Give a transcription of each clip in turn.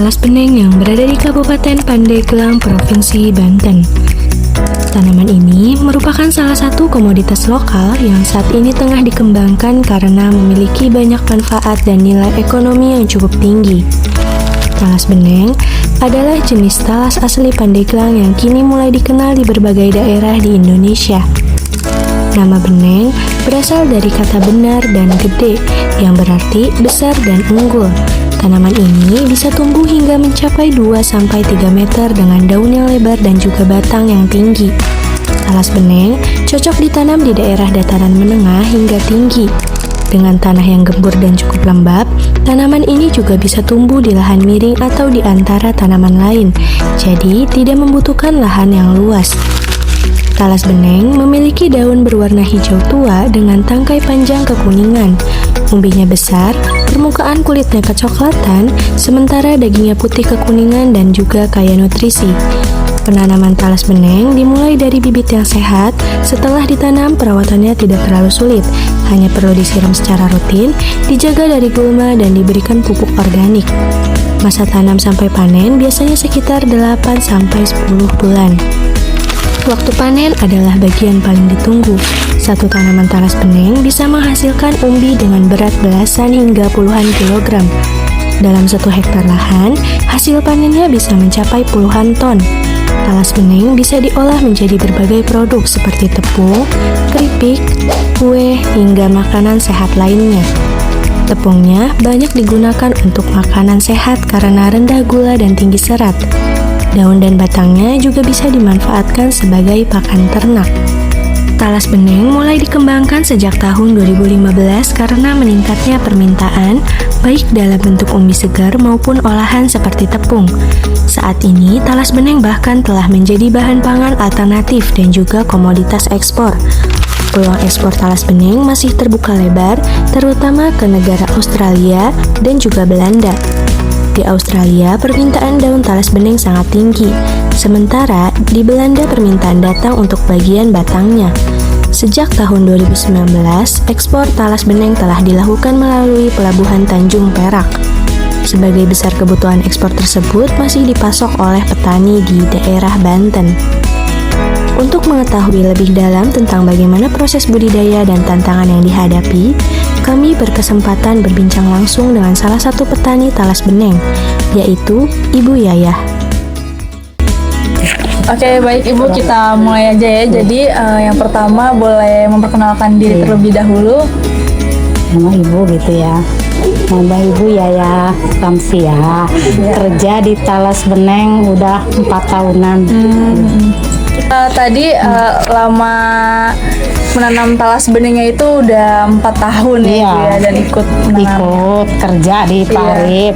talas beneng yang berada di Kabupaten Pandeglang, Provinsi Banten. Tanaman ini merupakan salah satu komoditas lokal yang saat ini tengah dikembangkan karena memiliki banyak manfaat dan nilai ekonomi yang cukup tinggi. Talas beneng adalah jenis talas asli Pandeglang yang kini mulai dikenal di berbagai daerah di Indonesia. Nama beneng berasal dari kata benar dan gede yang berarti besar dan unggul. Tanaman ini bisa tumbuh hingga mencapai 2-3 meter dengan daun yang lebar dan juga batang yang tinggi. Talas beneng cocok ditanam di daerah dataran menengah hingga tinggi. Dengan tanah yang gembur dan cukup lembab, tanaman ini juga bisa tumbuh di lahan miring atau di antara tanaman lain, jadi tidak membutuhkan lahan yang luas. Talas beneng memiliki daun berwarna hijau tua dengan tangkai panjang kekuningan. Umbinya besar, permukaan kulitnya kecoklatan, sementara dagingnya putih kekuningan dan juga kaya nutrisi. Penanaman talas beneng dimulai dari bibit yang sehat. Setelah ditanam, perawatannya tidak terlalu sulit. Hanya perlu disiram secara rutin, dijaga dari gulma, dan diberikan pupuk organik. Masa tanam sampai panen biasanya sekitar 8-10 bulan. Waktu panen adalah bagian paling ditunggu. Satu tanaman talas beneng bisa menghasilkan umbi dengan berat belasan hingga puluhan kilogram. Dalam 1 hektar lahan, hasil panennya bisa mencapai puluhan ton. Talas beneng bisa diolah menjadi berbagai produk seperti tepung, keripik, kue, hingga makanan sehat lainnya. Tepungnya banyak digunakan untuk makanan sehat karena rendah gula dan tinggi serat. Daun dan batangnya juga bisa dimanfaatkan sebagai pakan ternak. Talas beneng mulai dikembangkan sejak tahun 2015 karena meningkatnya permintaan baik dalam bentuk umbi segar maupun olahan seperti tepung. Saat ini, talas beneng bahkan telah menjadi bahan pangan alternatif dan juga komoditas ekspor. Peluang ekspor talas beneng masih terbuka lebar, terutama ke negara Australia dan juga Belanda. Di Australia, permintaan daun talas beneng sangat tinggi, sementara di Belanda permintaan datang untuk bagian batangnya. Sejak tahun 2019, ekspor talas beneng telah dilakukan melalui Pelabuhan Tanjung Perak. Sebagai besar kebutuhan ekspor tersebut masih dipasok oleh petani di daerah Banten. Untuk mengetahui lebih dalam tentang bagaimana proses budidaya dan tantangan yang dihadapi, kami berkesempatan berbincang langsung dengan salah satu petani talas beneng, yaitu Ibu Yayah. Oke, baik Ibu, kita mulai aja ya. Jadi yang pertama boleh memperkenalkan diri terlebih dahulu. Nama Ibu gitu ya. Nama Ibu Yayah Samsiah. Kerja di talas beneng udah 4 tahunan. Tadi lama menanam talas benengnya itu udah 4 tahun ya, Iya. Ibu ya, dan ikut menanamnya. Ikut kerja di Parip.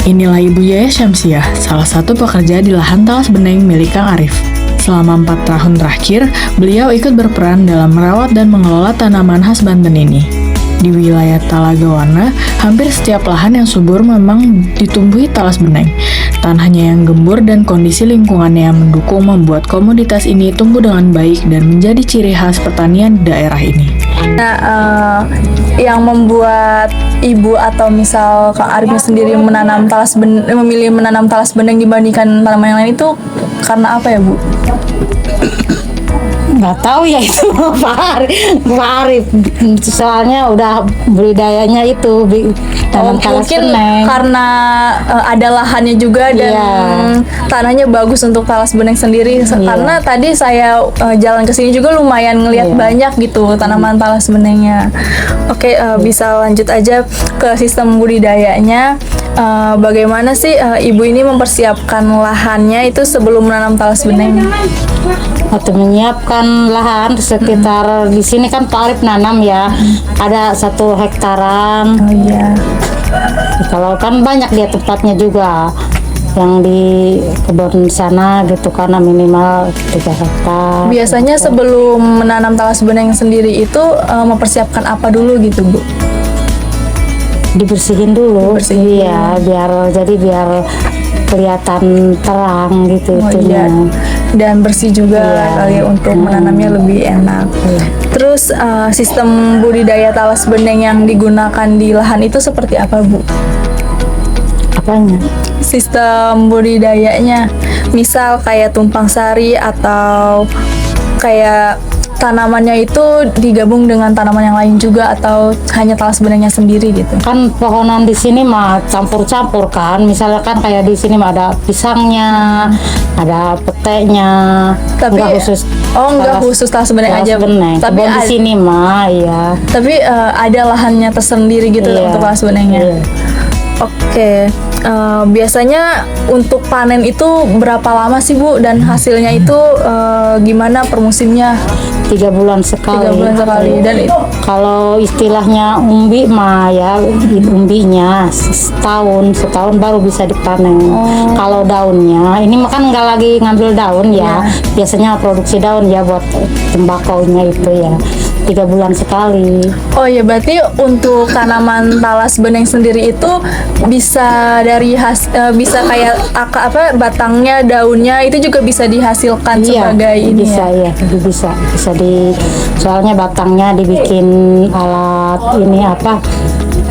Inilah Ibu Yayah Syamsiah, salah satu pekerja di lahan talas beneng milik Kang Arif. Selama 4 tahun terakhir, beliau ikut berperan dalam merawat dan mengelola tanaman khas Banten ini. Di wilayah Talaga Warna, hampir setiap lahan yang subur memang ditumbuhi talas beneng. Tanahnya yang gembur dan kondisi lingkungannya yang mendukung membuat komoditas ini tumbuh dengan baik dan menjadi ciri khas pertanian di daerah ini. Nah, yang membuat Ibu atau misal Kang Arifnya sendiri memilih menanam talas beneng dibandingkan tanaman yang lain itu karena apa ya, Bu? Nggak tahu ya itu Pak Arif. Soalnya udah budidayanya itu tanam talas mungkin beneng. karena ada lahannya juga dan tanahnya bagus untuk talas beneng sendiri. Karena tadi saya jalan ke sini juga lumayan ngelihat banyak gitu tanaman talas benengnya. Oke, bisa lanjut aja ke sistem budidayanya. Bagaimana sih Ibu ini mempersiapkan lahannya itu sebelum menanam talas beneng? Waktu menyiapkan lahan sekitar di sini kan Pak Arif nanam ya, ada 1 hektaran. Oh iya. Kalau kan banyak dia tempatnya juga yang di kebun sana gitu karena minimal 3 hektar. Biasanya sebelum menanam talas beneng sendiri itu mempersiapkan apa dulu gitu, Bu? Dibersihin dulu. Iya, biar kelihatan terang gitu itunya. Dan bersih juga kali untuk menanamnya lebih enak. Terus sistem budidaya talas beneng yang digunakan di lahan itu seperti apa, Bu? Apanya? Sistem budidayanya, misal kayak tumpang sari atau kayak tanamannya itu digabung dengan tanaman yang lain juga atau hanya talas benengnya sendiri gitu. Kan pohonan di sini mah campur-campur kan. Misalnya kan kayak di sini mah ada pisangnya, ada petenya. Tapi Enggak khusus. enggak khusus talas beneng aja. Beneng. Tapi Kebun di sini mah ya. tapi ada lahannya tersendiri gitu Iya. untuk talas benengnya. Iya. Oke. Biasanya untuk panen itu berapa lama sih Bu, dan hasilnya itu gimana per musimnya? 3 bulan sekali. 3 bulan sekali. Dan Kalau istilahnya umbi mah ya, umbinya setahun baru bisa dipanen. Kalau daunnya, ini makan nggak lagi ngambil daun ya. Biasanya produksi daun ya buat tembakonya itu ya. 3 bulan sekali. oh ya, berarti untuk tanaman talas beneng sendiri itu bisa dari bisa kayak batangnya, daunnya itu juga bisa dihasilkan sebagai ini bisa ya. bisa soalnya batangnya dibikin alat ini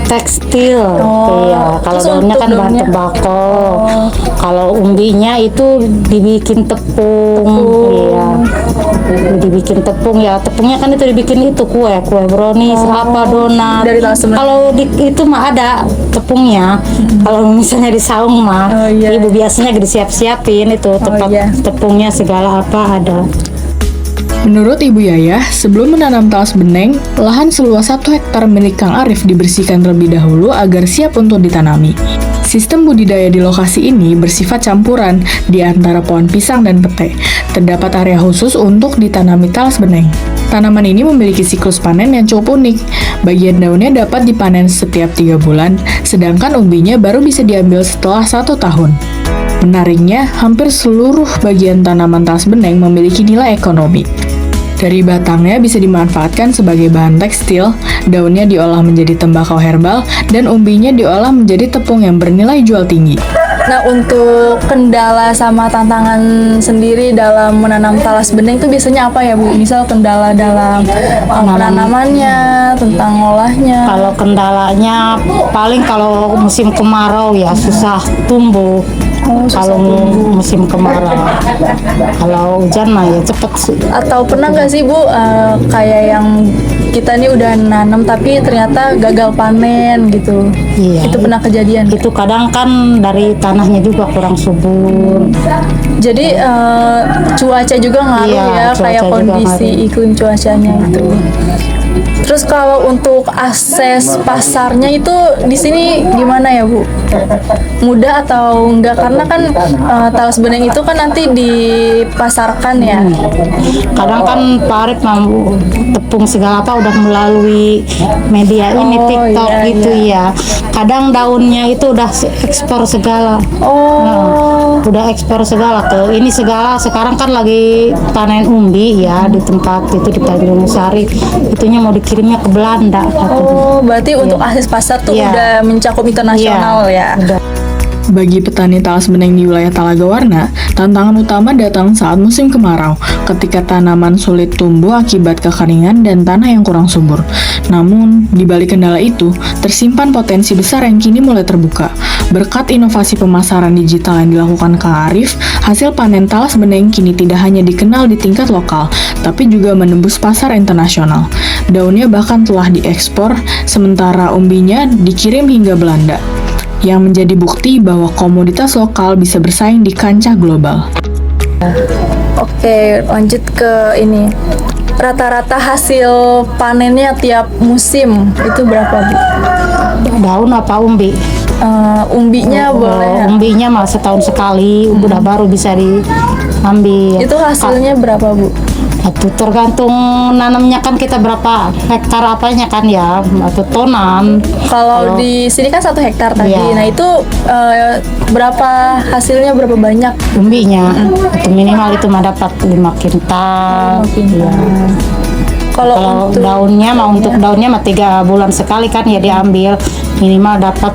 tekstil. Iya, kalau terus daunnya untuk kan bahan daunnya? tembakau. Kalau umbinya itu dibikin tepung. Iya. Dibikin tepung ya. Tepungnya kan itu dibikin itu kue brownies, donat. Dari talas beneng. Kalau itu mah ada tepungnya. Kalau misalnya di saung mah, Oh, iya. ibu biasanya disiap-siapin itu iya. tepungnya segala ada. Menurut Ibu Yayah, sebelum menanam talas beneng, lahan seluas 1 hektar milik Kang Arif dibersihkan terlebih dahulu agar siap untuk ditanami. Sistem budidaya di lokasi ini bersifat campuran di antara pohon pisang dan pete. Terdapat area khusus untuk ditanami talas beneng. Tanaman ini memiliki siklus panen yang cukup unik. Bagian daunnya dapat dipanen setiap 3 bulan, sedangkan umbinya baru bisa diambil setelah 1 tahun. Menariknya, hampir seluruh bagian tanaman talas beneng memiliki nilai ekonomi. Dari batangnya bisa dimanfaatkan sebagai bahan tekstil, daunnya diolah menjadi tembakau herbal, dan umbinya diolah menjadi tepung yang bernilai jual tinggi. Nah, untuk kendala sama tantangan sendiri dalam menanam talas beneng itu biasanya apa ya Bu? Misal kendala dalam penanamannya, tentang ngolahnya. Kalau kendalanya paling kalau musim kemarau ya susah tumbuh. Kalau musim kemarau, kalau hujan mah ya cepet sih. Atau pernah nggak sih Bu, kayak yang kita nih udah nanam tapi ternyata gagal panen gitu? Iya. Itu pernah kejadian. Itu kadang kan dari tanahnya juga kurang subur. Jadi cuaca juga ngaruh Iya, ya, cuaca kayak juga kondisi ngaruh. iklim cuacanya itu. Terus kalau untuk akses pasarnya itu di sini gimana ya Bu? Mudah atau enggak? Karena kan talas beneng itu kan nanti dipasarkan ya. Kadang kan Pak Arif mampu tepung segala apa udah melalui media ini Oh, TikTok iya, gitu ya. Kadang daunnya itu udah ekspor segala. Udah ekspor segala ke ini segala. Sekarang kan lagi panen umbi ya di tempat itu di Tanjung Sari. Itunya mau dikirimnya ke Belanda. Oh, berarti untuk akses pasar tuh Iya. udah mencakup internasional ya. Udah. Bagi petani talas beneng di wilayah Talaga Warna, tantangan utama datang saat musim kemarau, ketika tanaman sulit tumbuh akibat kekeringan dan tanah yang kurang subur. Namun, di balik kendala itu, tersimpan potensi besar yang kini mulai terbuka. Berkat inovasi pemasaran digital yang dilakukan Kang Arif, hasil panen talas beneng kini tidak hanya dikenal di tingkat lokal, tapi juga menembus pasar internasional. Daunnya bahkan telah diekspor, sementara umbinya dikirim hingga Belanda, yang menjadi bukti bahwa komoditas lokal bisa bersaing di kancah global. Oke, lanjut ke ini. Rata-rata hasil panennya tiap musim itu berapa Bu? Daun apa umbi? Umbinya boleh. Umbinya mah setahun sekali, udah baru bisa diambil. Itu hasilnya berapa Bu? Itu tergantung nanamnya kan kita berapa hektar apanya kan ya, atau tonan. Kalau di sini kan 1 hektar tadi. Iya. Nah itu berapa hasilnya, berapa banyak? Umbinya itu minimal itu mah dapat 5 kintal. Iya. Kalau Kalau untuk daunnya mah untuk daunnya mah 3 bulan sekali kan ya diambil, minimal dapat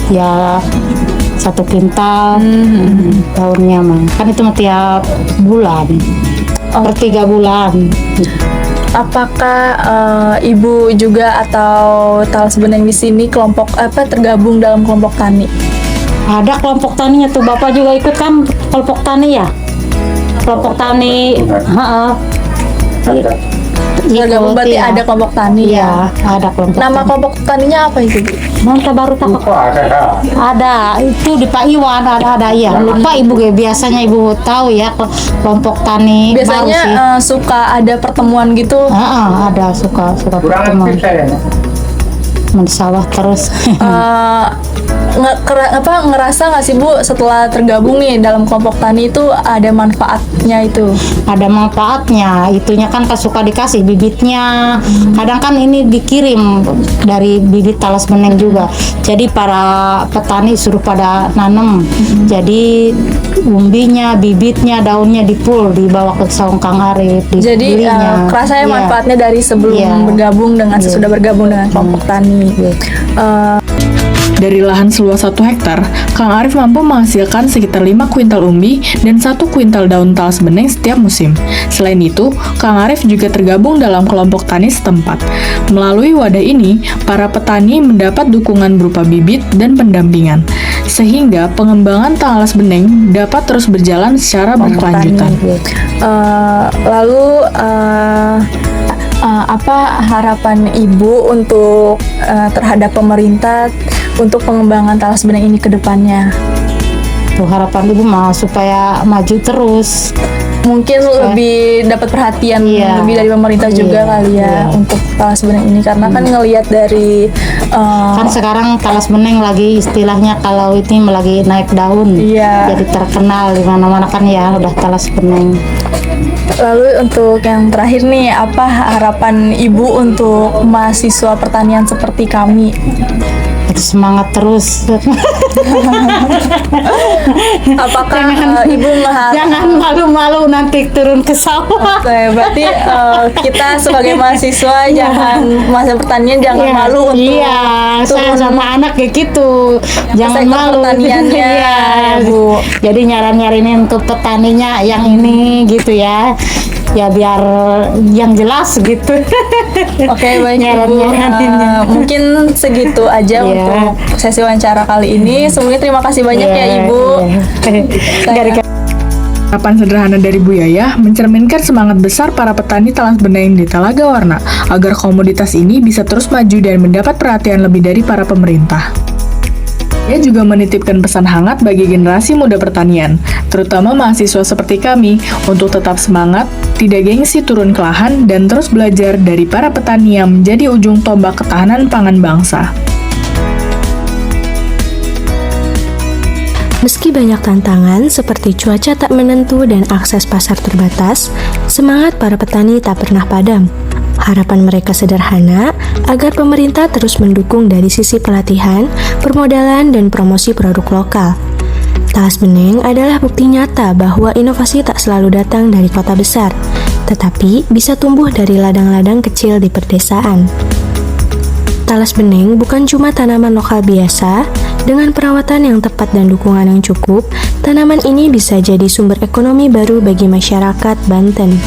ya 1 kintal. Daunnya mah kan itu mah tiap bulan. Per 3 bulan. apakah ibu juga atau talas beneng di sini kelompok tergabung dalam kelompok tani? Ada kelompok taninya tuh, Bapak juga ikut kan kelompok tani ya? Kelompok tani, Tergabung berarti iya. ada kelompok tani Iya, ada kelompok Nama tani. kelompok taninya apa itu, Bu? Manta baru tak ada itu di Pak Iwan ada ya. Lupa Ibu biasanya Ibu tahu ya kelompok tani Biasanya baru sih. suka ada pertemuan gitu. Ada suka pertemuan. Di sawah terus. Ngerasa nggak sih, Bu, setelah tergabung nih dalam kelompok tani itu ada manfaatnya itu? Ada manfaatnya, itunya kan suka dikasih bibitnya. Kadang kan ini dikirim dari bibit talas beneng juga. Jadi para petani suruh pada nanam. Jadi umbinya, bibitnya, daunnya dipul dibawa ke saung Kang Arif. Jadi kerasanya Iya. manfaatnya dari sebelum Iya. bergabung dengan sesudah bergabung dengan kelompok tani. Dari lahan seluas 1 hektar, Kang Arif mampu menghasilkan sekitar 5 kuintal umbi dan 1 kuintal daun talas beneng setiap musim. Selain itu, Kang Arif juga tergabung dalam kelompok tani setempat. Melalui wadah ini, para petani mendapat dukungan berupa bibit dan pendampingan, sehingga pengembangan talas beneng dapat terus berjalan secara berkelanjutan. Lalu apa harapan Ibu untuk terhadap pemerintah untuk pengembangan talas beneng ini ke depannya? Tuh, harapan Ibu mah supaya maju terus. Mungkin lebih dapat perhatian Iya. lebih dari pemerintah juga Iya, kali ya iya. untuk talas beneng ini, karena kan ngelihat dari Kan sekarang talas beneng lagi istilahnya kalau ini lagi naik daun. Iya. Jadi terkenal di mana-mana kan ya udah talas beneng. Lalu untuk yang terakhir nih, apa harapan Ibu untuk mahasiswa pertanian seperti kami? Itu semangat terus. Apakah Ibu mengharap? Jangan malu-malu nanti turun ke sawah. Berarti kita sebagai mahasiswa jangan mahasiswa pertanian jangan Iya, malu untuk iya, saya turun sama anak kayak gitu. Jangan sektor malu. pertaniannya, Iya, Bu. Jadi nyari-nyariin untuk petaninya yang ini gitu ya. Ya biar yang jelas gitu. Oke, baik Ibu. Nyaraninnya. Mungkin segitu aja Iya. untuk sesi wawancara kali ini. Sebelumnya terima kasih banyak ya Ibu. Dari Harapan sederhana dari Bu Yayah mencerminkan semangat besar para petani talas beneng di Talaga Warna agar komoditas ini bisa terus maju dan mendapat perhatian lebih dari para pemerintah. Ia juga menitipkan pesan hangat bagi generasi muda pertanian, terutama mahasiswa seperti kami, untuk tetap semangat, tidak gengsi turun ke lahan, dan terus belajar dari para petani yang menjadi ujung tombak ketahanan pangan bangsa. Meski banyak tantangan seperti cuaca tak menentu dan akses pasar terbatas, semangat para petani tak pernah padam. Harapan mereka sederhana agar pemerintah terus mendukung dari sisi pelatihan, permodalan, dan promosi produk lokal. Talas beneng adalah bukti nyata bahwa inovasi tak selalu datang dari kota besar, tetapi bisa tumbuh dari ladang-ladang kecil di perdesaan. Talas beneng bukan cuma tanaman lokal biasa, dengan perawatan yang tepat dan dukungan yang cukup, tanaman ini bisa jadi sumber ekonomi baru bagi masyarakat Banten.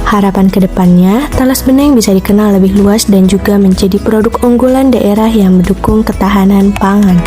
Harapan kedepannya, talas beneng bisa dikenal lebih luas dan juga menjadi produk unggulan daerah yang mendukung ketahanan pangan.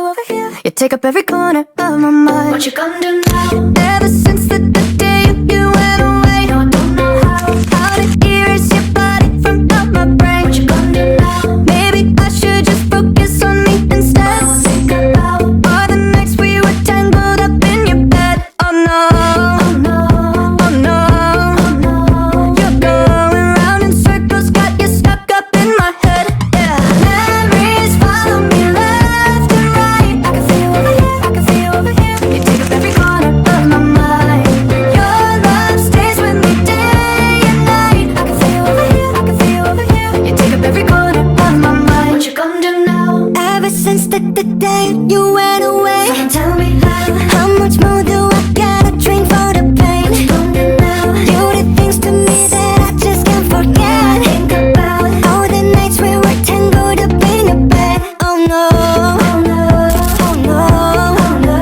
over here. You take up every corner of my mind. What you gonna do now? Ever since the day you went away, no, I don't know how to erase your body from out my brain. What you gonna do now? Maybe I should just focus on me instead. Think about all the nights we were tangled up in your bed. Oh no, oh no, oh no, oh no. You're going round in circles, got you stuck up in my head. Yeah, memories follow me left and right. I can feel over here, I can feel over here. You take up every corner of my mind. Your love stays with me day and night. I can feel over here, I can feel over here. You take up every corner of my mind. What you gonna do now? Ever since the day you went away, tell me how much more do I gotta drink for the pain? What you gonna do now? You did things to me that I just can't forget. Think about all the nights we were tangled up in your bed. Oh no, oh no, oh no, oh no.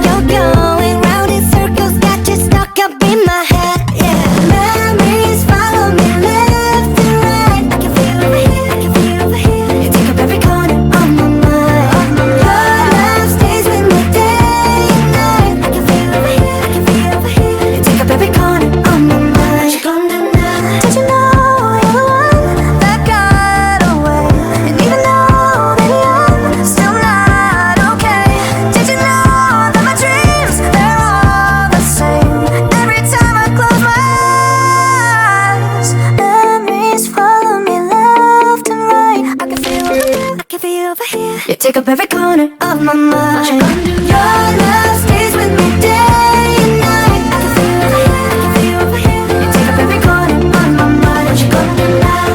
You're going round in circles, got you stuck up in my head. Yeah, memories follow me left and right. I can feel over here, I can feel over here. You take up every corner of my mind. Your love stays with me day and night. I can feel over here, I can feel over here. You take up every corner of my mind. What you gonna do now? Did you know you're the one that got away? And even though maybe I'm still not okay, did you know that my dreams, they're all the same? Every time I close my eyes, memories follow me left and right. I can feel over here, I can feel over here. You take up every corner of my mind. What you gonna do? Your love stays with me day and night. I can feel over here, I can feel over here. You take up every corner of my mind. What you gonna do now?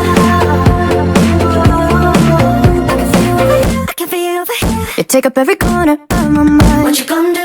I can feel over here, I can feel over here. You take up every corner of my mind. What you gonna do?